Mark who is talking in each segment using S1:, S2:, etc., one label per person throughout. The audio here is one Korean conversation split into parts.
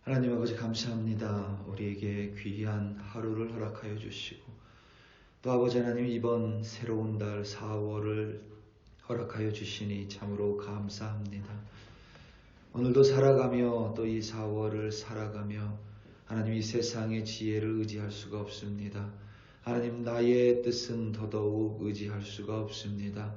S1: 하나님 아버지 감사합니다. 우리에게 귀한 하루를 허락하여 주시고 또 아버지 하나님 이번 새로운 달 4월을 허락하여 주시니 참으로 감사합니다. 오늘도 살아가며 또 이 4월을 살아가며 하나님 이 세상의 지혜를 의지할 수가 없습니다. 하나님 나의 뜻은 더더욱 의지할 수가 없습니다.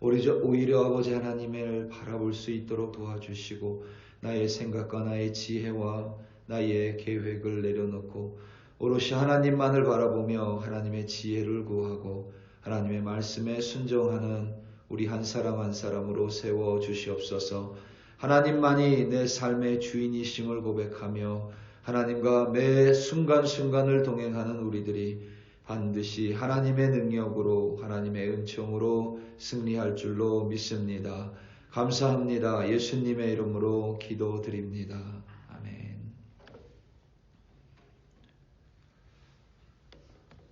S1: 오히려 아버지 하나님을 바라볼 수 있도록 도와주시고 나의 생각과 나의 지혜와 나의 계획을 내려놓고 오롯이 하나님만을 바라보며 하나님의 지혜를 구하고 하나님의 말씀에 순종하는 우리 한 사람 한 사람으로 세워 주시옵소서. 하나님만이 내 삶의 주인이심을 고백하며 하나님과 매 순간순간을 동행하는 우리들이 반드시 하나님의 능력으로 하나님의 은총으로 승리할 줄로 믿습니다. 감사합니다. 예수님의 이름으로 기도드립니다. 아멘.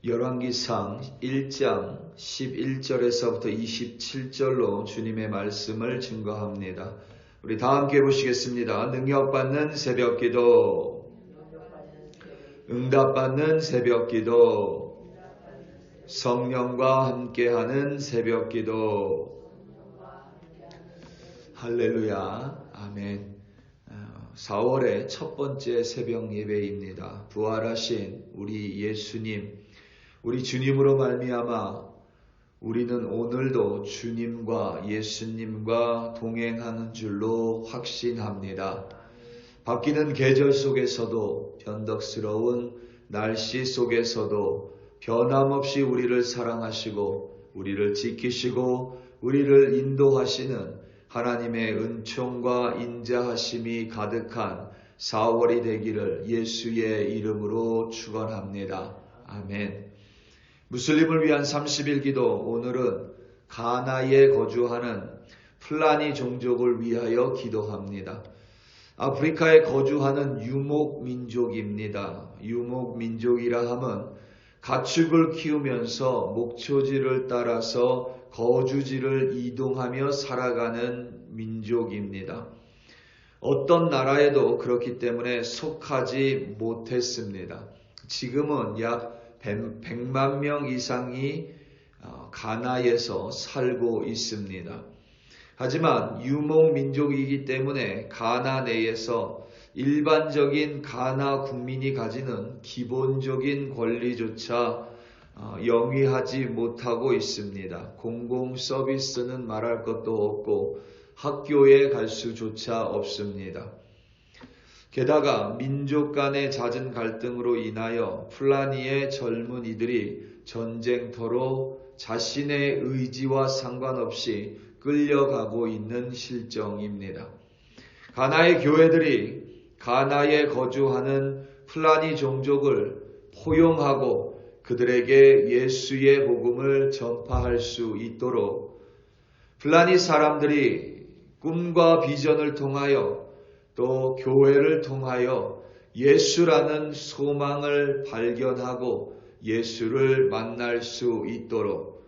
S1: 열왕기상 1장 11절에서부터 27절로 주님의 말씀을 증거합니다. 우리 다 함께 보시겠습니다. 능력받는 새벽기도, 응답받는 새벽기도, 성령과 함께하는 새벽기도. 할렐루야. 아멘. 4월의 첫 번째 새벽 예배입니다. 부활하신 우리 예수님, 우리 주님으로 말미암아 우리는 오늘도 주님과 예수님과 동행하는 줄로 확신합니다. 바뀌는 계절 속에서도 변덕스러운 날씨 속에서도 변함없이 우리를 사랑하시고 우리를 지키시고 우리를 인도하시는 하나님의 은총과 인자하심이 가득한 4월이 되기를 예수의 이름으로 축원합니다. 아멘. 무슬림을 위한 30일 기도, 오늘은 가나에 거주하는 플라니 종족을 위하여 기도합니다. 아프리카에 거주하는 유목민족입니다. 유목민족이라 함은 가축을 키우면서 목초지를 따라서 거주지를 이동하며 살아가는 민족입니다. 어떤 나라에도 그렇기 때문에 속하지 못했습니다. 지금은 약 100만 명 이상이 가나에서 살고 있습니다. 하지만 유목민족이기 때문에 가나 내에서 일반적인 가나 국민이 가지는 기본적인 권리조차 영위하지 못하고 있습니다. 공공 서비스는 말할 것도 없고 학교에 갈 수조차 없습니다. 게다가 민족 간의 잦은 갈등으로 인하여 플라니의 젊은이들이 전쟁터로 자신의 의지와 상관없이 끌려가고 있는 실정입니다. 가나의 교회들이 가나에 거주하는 플라니 종족을 포용하고 그들에게 예수의 복음을 전파할 수 있도록 플라니 사람들이 꿈과 비전을 통하여 또 교회를 통하여 예수라는 소망을 발견하고 예수를 만날 수 있도록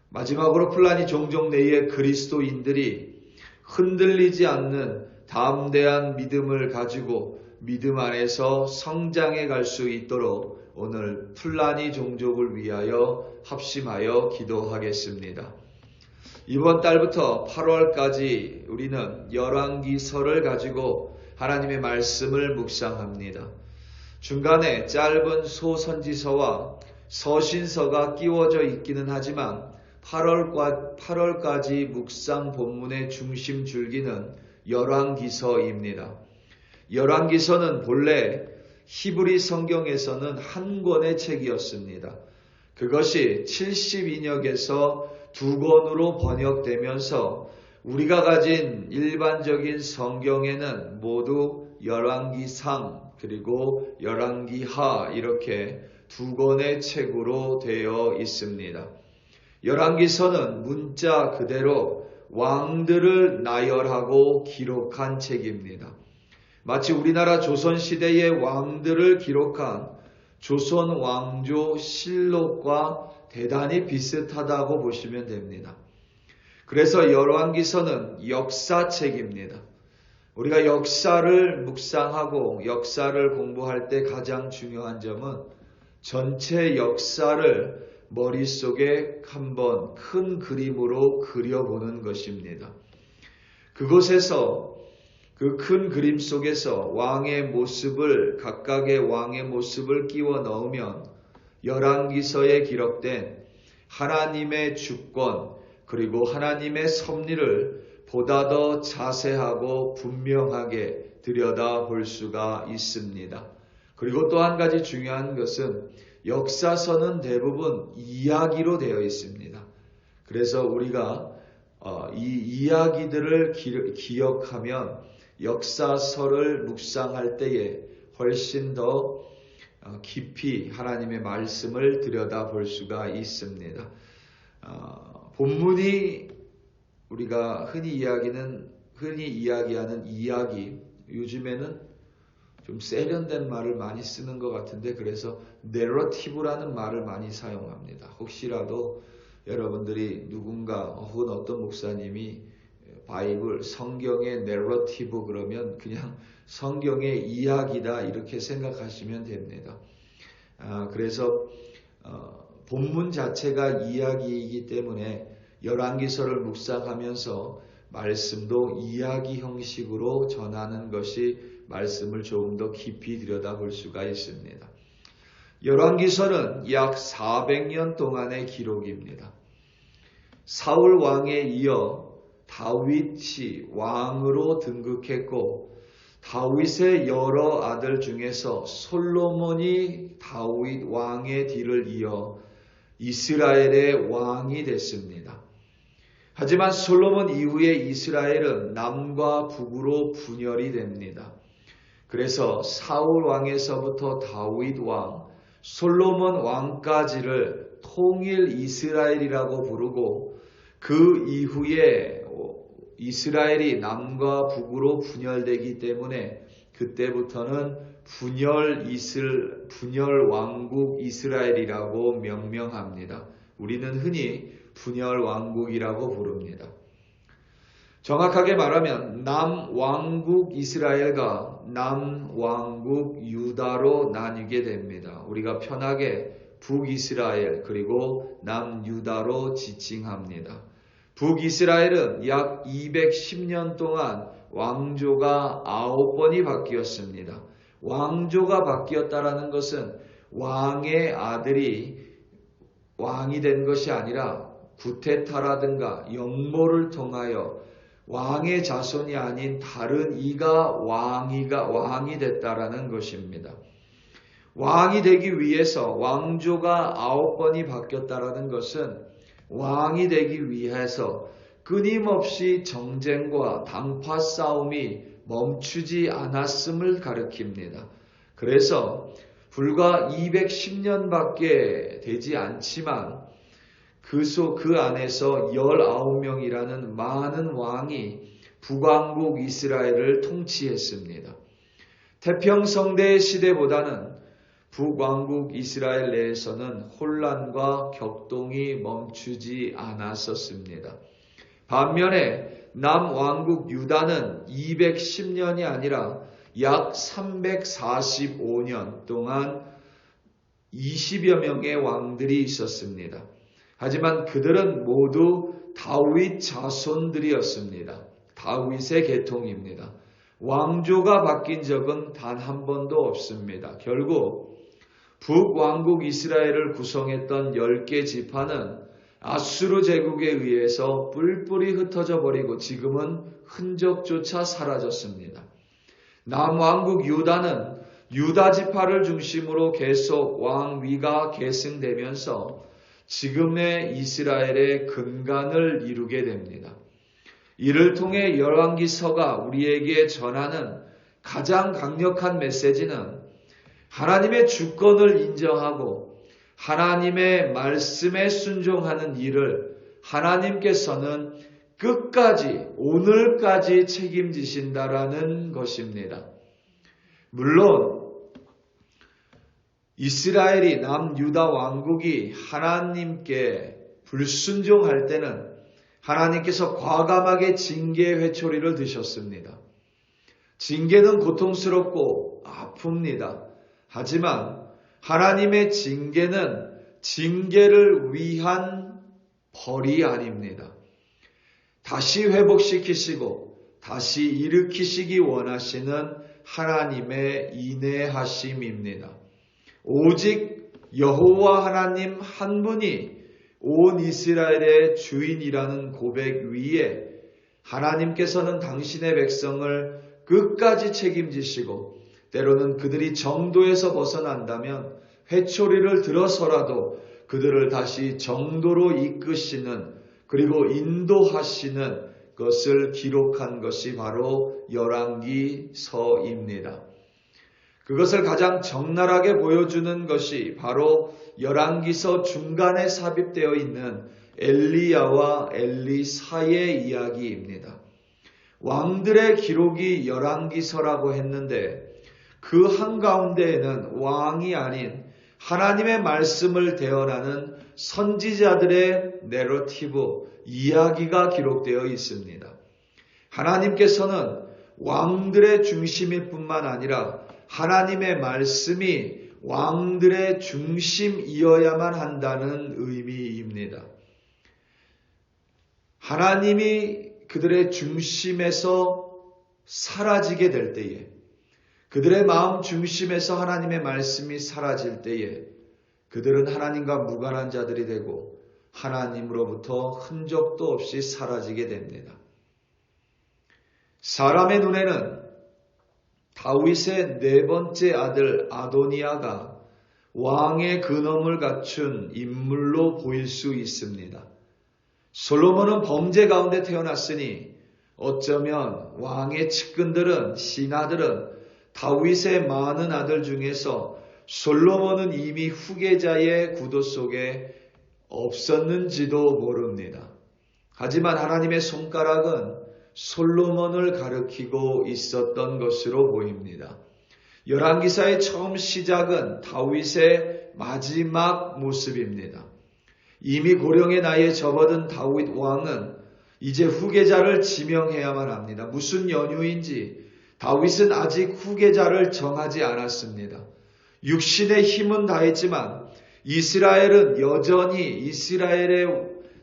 S1: 마지막으로 플라니 종족 내의 그리스도인들이 흔들리지 않는 담대한 믿음을 가지고 믿음 안에서 성장해 갈 수 있도록 오늘 플라니 종족을 위하여 합심하여 기도하겠습니다. 이번 달부터 8월까지 우리는 열왕기서를 가지고 하나님의 말씀을 묵상합니다. 중간에 짧은 소선지서와 서신서가 끼워져 있기는 하지만 8월까지 묵상 본문의 중심 줄기는 열왕기서입니다. 열왕기서는 본래 히브리 성경에서는 한 권의 책이었습니다. 그것이 72역에서 2권으로 번역되면서 우리가 가진 일반적인 성경에는 모두 열왕기상 그리고 열왕기하 이렇게 2권의 책으로 되어 있습니다. 열왕기서는 문자 그대로 왕들을 나열하고 기록한 책입니다. 마치 우리나라 조선시대의 왕들을 기록한 조선 왕조 실록과 대단히 비슷하다고 보시면 됩니다. 그래서 열왕기서는 역사책입니다. 우리가 역사를 묵상하고 역사를 공부할 때 가장 중요한 점은 전체 역사를 머릿속에 한번 큰 그림으로 그려보는 것입니다. 그곳에서 그 큰 그림 속에서 각각의 왕의 모습을 끼워 넣으면 열왕기서에 기록된 하나님의 주권 그리고 하나님의 섭리를 보다 더 자세하고 분명하게 들여다볼 수가 있습니다. 그리고 또 한 가지 중요한 것은 역사서는 대부분 이야기로 되어 있습니다. 그래서 우리가 이 이야기들을 기억하면 역사서를 묵상할 때에 훨씬 더 깊이 하나님의 말씀을 들여다볼 수가 있습니다. 본문이 우리가 흔히 이야기하는 이야기, 요즘에는 좀 세련된 말을 많이 쓰는 것 같은데 그래서 내러티브라는 말을 많이 사용합니다. 혹시라도 여러분들이 누군가 혹은 어떤 목사님이 바이블, 성경의 내러티브 그러면 그냥 성경의 이야기다 이렇게 생각하시면 됩니다. 그래서 본문 자체가 이야기이기 때문에 열왕기서를 묵상하면서 말씀도 이야기 형식으로 전하는 것이 말씀을 조금 더 깊이 들여다볼 수가 있습니다. 열왕기서는 약 400년 동안의 기록입니다. 사울 왕에 이어 다윗이 왕으로 등극했고 다윗의 여러 아들 중에서 솔로몬이 다윗 왕의 뒤를 이어 이스라엘의 왕이 됐습니다. 하지만 솔로몬 이후에 이스라엘은 남과 북으로 분열이 됩니다. 그래서 사울 왕에서부터 다윗 왕, 솔로몬 왕까지를 통일 이스라엘이라고 부르고 그 이후에 이스라엘이 남과 북으로 분열되기 때문에 그때부터는 분열 왕국 이스라엘이라고 명명합니다. 우리는 흔히 분열 왕국이라고 부릅니다. 정확하게 말하면 남왕국 이스라엘과 남왕국 유다로 나뉘게 됩니다. 우리가 편하게 북이스라엘 그리고 남유다로 지칭합니다. 북이스라엘은 약 210년 동안 왕조가 9번이 바뀌었습니다. 왕조가 바뀌었다라는 것은 왕의 아들이 왕이 된 것이 아니라 구테타라든가 역모를 통하여 왕의 자손이 아닌 다른 이가 왕이 됐다라는 것입니다. 왕이 되기 위해서 왕조가 9번이 바뀌었다라는 것은 왕이 되기 위해서 끊임없이 정쟁과 당파 싸움이 멈추지 않았음을 가리킵니다. 그래서 불과 210년밖에 되지 않지만 그 안에서 19명이라는 많은 왕이 북왕국 이스라엘을 통치했습니다. 태평성대 시대보다는 북왕국 이스라엘 내에서는 혼란과 격동이 멈추지 않았었습니다. 반면에 남왕국 유다는 210년이 아니라 약 345년 동안 20여 명의 왕들이 있었습니다. 하지만 그들은 모두 다윗 자손들이었습니다. 다윗의 계통입니다. 왕조가 바뀐 적은 단 한 번도 없습니다. 결국 북왕국 이스라엘을 구성했던 10개 지파는 아수르 제국에 의해서 뿔뿔이 흩어져 버리고 지금은 흔적조차 사라졌습니다. 남왕국 유다는 유다 지파를 중심으로 계속 왕위가 계승되면서 지금의 이스라엘의 근간을 이루게 됩니다. 이를 통해 열왕기서가 우리에게 전하는 가장 강력한 메시지는 하나님의 주권을 인정하고 하나님의 말씀에 순종하는 일을 하나님께서는 끝까지 오늘까지 책임지신다라는 것입니다. 물론 이스라엘이 남유다 왕국이 하나님께 불순종할 때는 하나님께서 과감하게 징계 회초리를 드셨습니다. 징계는 고통스럽고 아픕니다. 하지만 하나님의 징계는 징계를 위한 벌이 아닙니다. 다시 회복시키시고 다시 일으키시기 원하시는 하나님의 인내하심입니다. 오직 여호와 하나님 한 분이 온 이스라엘의 주인이라는 고백 위에 하나님께서는 당신의 백성을 끝까지 책임지시고 때로는 그들이 정도에서 벗어난다면 회초리를 들어서라도 그들을 다시 정도로 이끄시는 그리고 인도하시는 것을 기록한 것이 바로 열왕기서입니다. 그것을 가장 적나라하게 보여주는 것이 바로 열왕기서 중간에 삽입되어 있는 엘리야와 엘리사의 이야기입니다. 왕들의 기록이 열왕기서라고 했는데 그 한가운데에는 왕이 아닌 하나님의 말씀을 대언하는 선지자들의 내러티브, 이야기가 기록되어 있습니다. 하나님께서는 왕들의 중심일 뿐만 아니라 하나님의 말씀이 왕들의 중심이어야만 한다는 의미입니다. 하나님이 그들의 중심에서 사라지게 될 때에, 그들의 마음 중심에서 하나님의 말씀이 사라질 때에 그들은 하나님과 무관한 자들이 되고 하나님으로부터 흔적도 없이 사라지게 됩니다. 사람의 눈에는 다윗의 네 번째 아들 아도니아가 왕의 근엄을 갖춘 인물로 보일 수 있습니다. 솔로몬은 범죄 가운데 태어났으니 어쩌면 왕의 측근들은, 신하들은 다윗의 많은 아들 중에서 솔로몬은 이미 후계자의 구도 속에 없었는지도 모릅니다. 하지만 하나님의 손가락은 솔로몬을 가리키고 있었던 것으로 보입니다. 열왕기사의 처음 시작은 다윗의 마지막 모습입니다. 이미 고령의 나이에 접어든 다윗 왕은 이제 후계자를 지명해야만 합니다. 무슨 연유인지 다윗은 아직 후계자를 정하지 않았습니다. 육신의 힘은 다했지만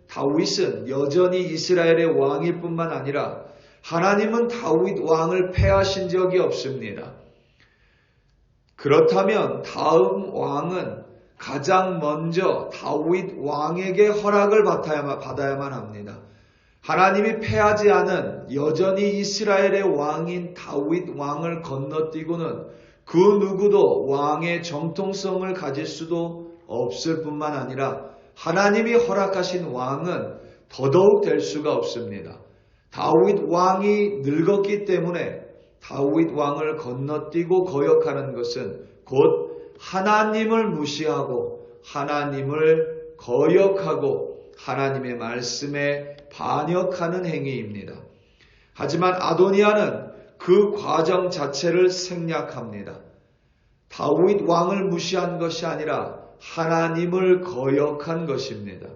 S1: 다윗은 여전히 이스라엘의 왕일 뿐만 아니라 하나님은 다윗 왕을 패하신 적이 없습니다. 그렇다면 다음 왕은 가장 먼저 다윗 왕에게 허락을 받아야만 합니다. 하나님이 패하지 않은 여전히 이스라엘의 왕인 다윗 왕을 건너뛰고는 그 누구도 왕의 정통성을 가질 수도 없을 뿐만 아니라 하나님이 허락하신 왕은 더더욱 될 수가 없습니다. 다윗 왕이 늙었기 때문에 다윗 왕을 건너뛰고 거역하는 것은 곧 하나님을 무시하고 하나님을 거역하고 하나님의 말씀에 반역하는 행위입니다. 하지만 아도니아는 그 과정 자체를 생략합니다. 다윗 왕을 무시한 것이 아니라 하나님을 거역한 것입니다.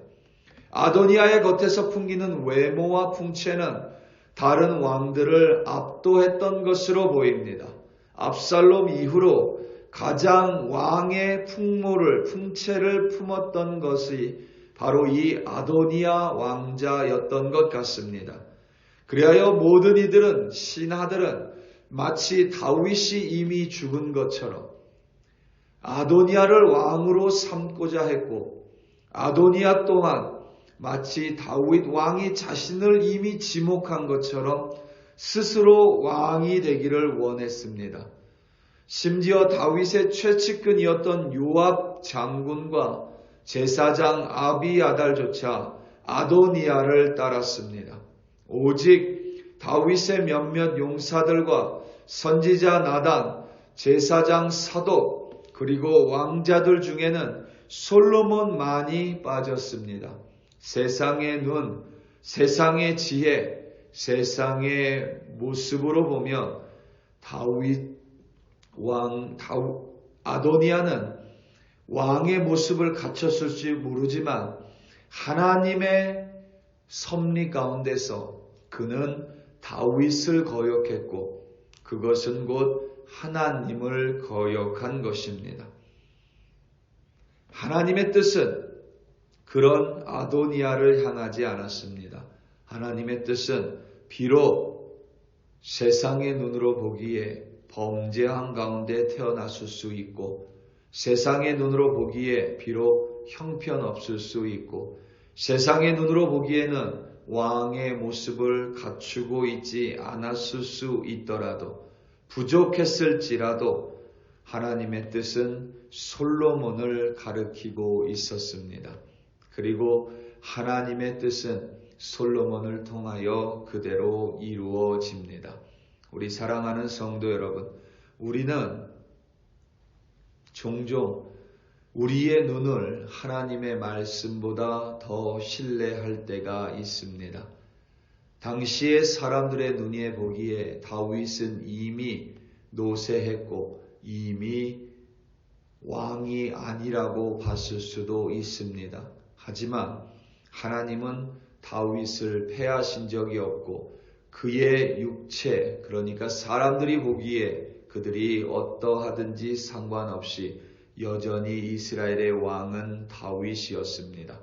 S1: 아도니아의 겉에서 풍기는 외모와 풍채는 다른 왕들을 압도했던 것으로 보입니다. 압살롬 이후로 가장 왕의 풍채를 품었던 것이 바로 이 아도니아 왕자였던 것 같습니다. 그리하여 모든 이들은, 신하들은 마치 다윗이 이미 죽은 것처럼 아도니아를 왕으로 삼고자 했고, 아도니아 또한 마치 다윗 왕이 자신을 이미 지목한 것처럼 스스로 왕이 되기를 원했습니다. 심지어 다윗의 최측근이었던 요압 장군과 제사장 아비아달조차 아도니아를 따랐습니다. 오직 다윗의 몇몇 용사들과 선지자 나단, 제사장 사독, 그리고 왕자들 중에는 솔로몬만이 빠졌습니다. 세상의 눈, 세상의 지혜, 세상의 모습으로 보면 아도니아는 왕의 모습을 갖췄을지 모르지만 하나님의 섭리 가운데서 그는 다윗을 거역했고 그것은 곧 하나님을 거역한 것입니다. 하나님의 뜻은 그런 아도니아를 향하지 않았습니다. 하나님의 뜻은 비록 세상의 눈으로 보기에 범죄한 가운데 태어났을 수 있고, 세상의 눈으로 보기에 비록 형편없을 수 있고, 세상의 눈으로 보기에는 왕의 모습을 갖추고 있지 않았을 수 있더라도, 부족했을지라도 하나님의 뜻은 솔로몬을 가리키고 있었습니다. 그리고 하나님의 뜻은 솔로몬을 통하여 그대로 이루어집니다. 우리 사랑하는 성도 여러분, 우리는 종종 우리의 눈을 하나님의 말씀보다 더 신뢰할 때가 있습니다. 당시의 사람들의 눈에 보기에 다윗은 이미 노쇠했고 이미 왕이 아니라고 봤을 수도 있습니다. 하지만 하나님은 다윗을 패하신 적이 없고 그의 육체, 그러니까 사람들이 보기에 그들이 어떠하든지 상관없이 여전히 이스라엘의 왕은 다윗이었습니다.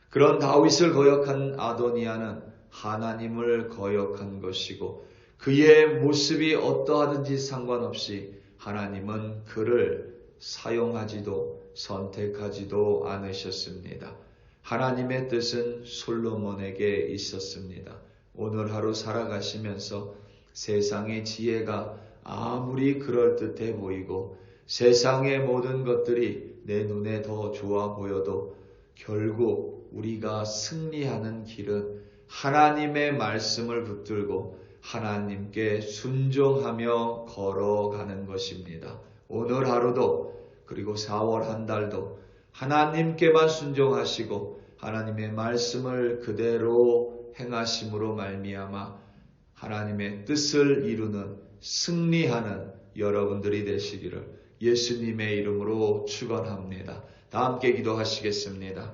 S1: 그런 다윗을 거역한 아도니아는 하나님을 거역한 것이고, 그의 모습이 어떠하든지 상관없이 하나님은 그를 사용하지도 선택하지도 않으셨습니다. 하나님의 뜻은 솔로몬에게 있었습니다. 오늘 하루 살아가시면서 세상의 지혜가 아무리 그럴듯해 보이고 세상의 모든 것들이 내 눈에 더 좋아 보여도 결국 우리가 승리하는 길은 하나님의 말씀을 붙들고 하나님께 순종하며 걸어가는 것입니다. 오늘 하루도 그리고 4월 한 달도 하나님께만 순종하시고 하나님의 말씀을 그대로 행하심으로 말미암아 하나님의 뜻을 이루는 승리하는 여러분들이 되시기를 예수님의 이름으로 축원합니다. 다 함께 기도하시겠습니다.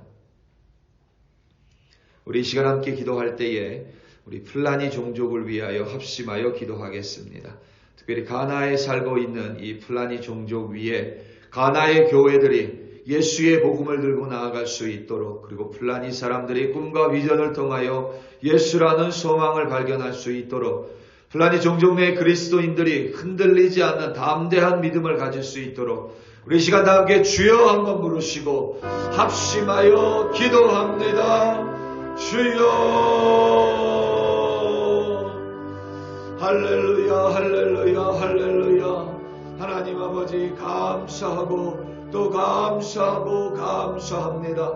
S1: 우리 이 시간 함께 기도할 때에 우리 플라니 종족을 위하여 합심하여 기도하겠습니다. 특별히 가나에 살고 있는 이 플라니 종족 위에 가나의 교회들이 예수의 복음을 들고 나아갈 수 있도록, 그리고 플라니 사람들이 꿈과 비전을 통하여 예수라는 소망을 발견할 수 있도록, 플라니 종족 내 그리스도인들이 흔들리지 않는 담대한 믿음을 가질 수 있도록 우리 시간 다 함께 주여 한번 부르시고 합심하여 기도합니다. 주여. 할렐루야, 할렐루야, 할렐루야. 하나님 아버지 감사하고 또 감사하고 감사합니다.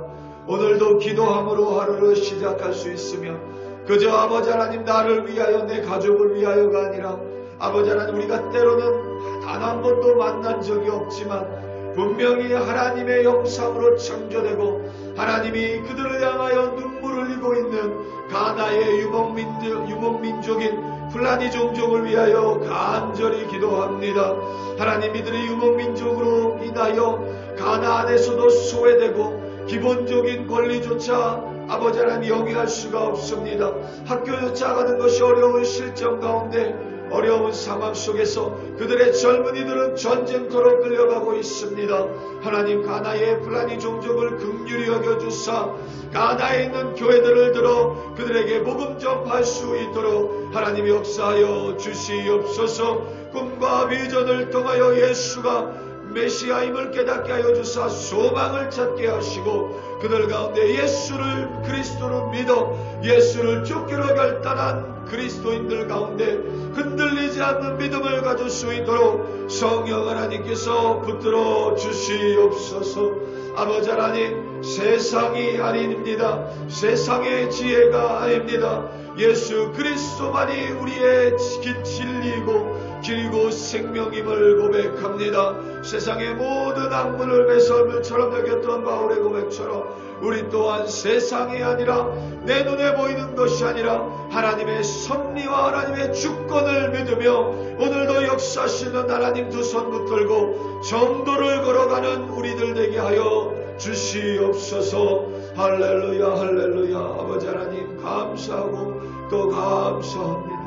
S1: 오늘도 기도함으로 하루를 시작할 수 있으며 그저 아버지 하나님 나를 위하여 내 가족을 위하여가 아니라 아버지 하나님 우리가 때로는 단 한 번도 만난 적이 없지만 분명히 하나님의 형상으로 창조되고 하나님이 그들을 향하여 눈물을 흘리고 있는 가나의 유목민족인 플라니 종족을 위하여 간절히 기도합니다. 하나님 이들의 유목민족으로 인하여 가나안에서도 소외되고 기본적인 권리조차 아버지 하나님 영위할 수가 없습니다. 학교조차 가는 것이 어려운 실정 가운데 어려운 상황 속에서 그들의 젊은이들은 전쟁터로 끌려가고 있습니다. 하나님 가나의 플라니 종족을 긍휼히 여겨주사 가나에 있는 교회들을 들어 그들에게 복음 전파할 수 있도록 하나님 역사하여 주시옵소서. 꿈과 비전을 통하여 예수가 메시아임을 깨닫게 하여 주사 소망을 찾게 하시고 그들 가운데 예수를 그리스도로 믿어 예수를 쫓기로 결단한 그리스도인들 가운데 흔들리지 않는 믿음을 가질 수 있도록 성령 하나님께서 붙들어 주시옵소서. 아버지 하나님 세상이 아닙니다. 세상의 지혜가 아닙니다. 예수 그리스도만이 우리의 진리이고 길고 생명임을 고백합니다. 세상의 모든 악물을 매설물처럼 여겼던 바울의 고백처럼 우리 또한 세상이 아니라 내 눈에 보이는 것이 아니라 하나님의 섭리와 하나님의 주권을 믿으며 오늘도 역사하시는 하나님 두 손 붙들고 전도를 걸어가는 우리들 되게 하여 주시옵소서. 할렐루야, 할렐루야. 아버지 하나님 감사하고 또 감사합니다.